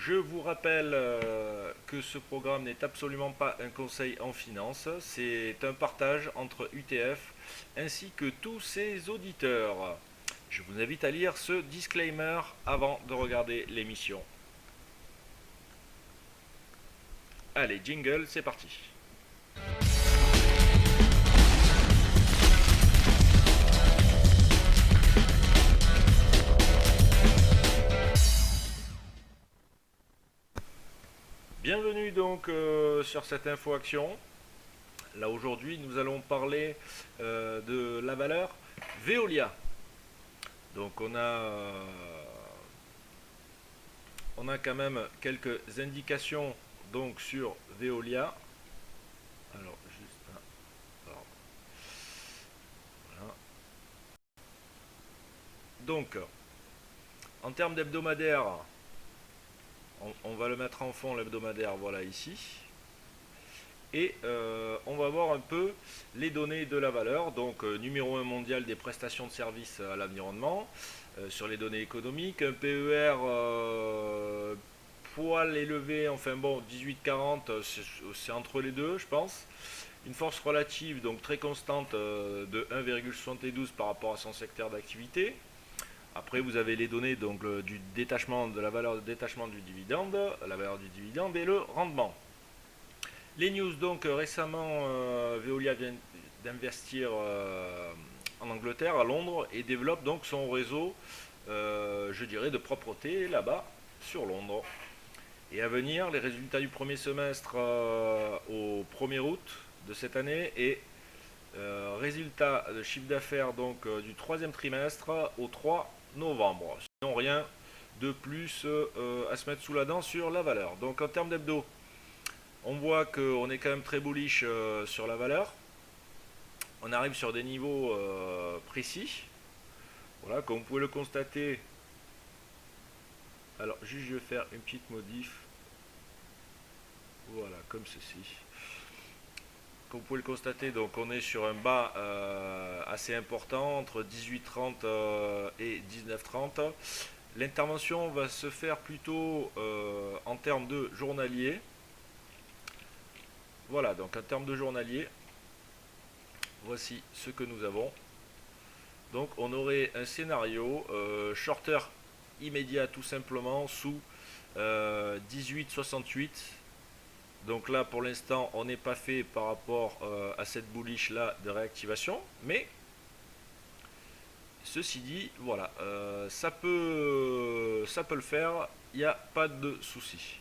Je vous rappelle que ce programme n'est absolument pas un conseil en finance, c'est un partage entre UTF ainsi que tous ses auditeurs. Je vous invite à lire ce disclaimer avant de regarder l'émission. Allez, jingle, c'est parti. Bienvenue donc sur cette info action. Là aujourd'hui nous allons parler de la valeur Veolia. Donc on a quand même quelques indications donc sur Veolia. Alors juste pardon. Voilà. Donc en termes d'hebdomadaire, on va le mettre en fond l'hebdomadaire, voilà ici. Et on va voir un peu les données de la valeur, donc numéro 1 mondial des prestations de services à l'environnement, sur les données économiques, un PER poil élevé, enfin bon, 18,40, c'est entre les deux je pense. Une force relative, donc très constante, de 1,72 par rapport à son secteur d'activité. Après, vous avez les données donc, du détachement, de la valeur de détachement du dividende, la valeur du dividende et le rendement. Les news, donc récemment, Veolia vient d'investir en Angleterre, à Londres, et développe donc son réseau, je dirais, de propreté là-bas, sur Londres. Et à venir, les résultats du premier semestre au 1er août de cette année et résultats de chiffre d'affaires donc du troisième trimestre au 3 novembre. Sinon, rien de plus à se mettre sous la dent sur la valeur. Donc en termes d'hebdo, on voit qu'on est quand même très bullish sur la valeur. On arrive sur des niveaux précis. Voilà, comme vous pouvez le constater. Alors, juste je vais faire une petite modif. Voilà, comme ceci. Comme vous pouvez le constater, donc on est sur un bas assez important, entre 18,30 et 19,30. L'intervention va se faire plutôt en termes de journalier. Voilà, donc en termes de journalier, voici ce que nous avons. Donc on aurait un scénario shorter immédiat tout simplement sous 18,68. Donc là pour l'instant on n'est pas fait par rapport à cette bullish là de réactivation, mais ceci dit, voilà, ça peut le faire, il n'y a pas de souci.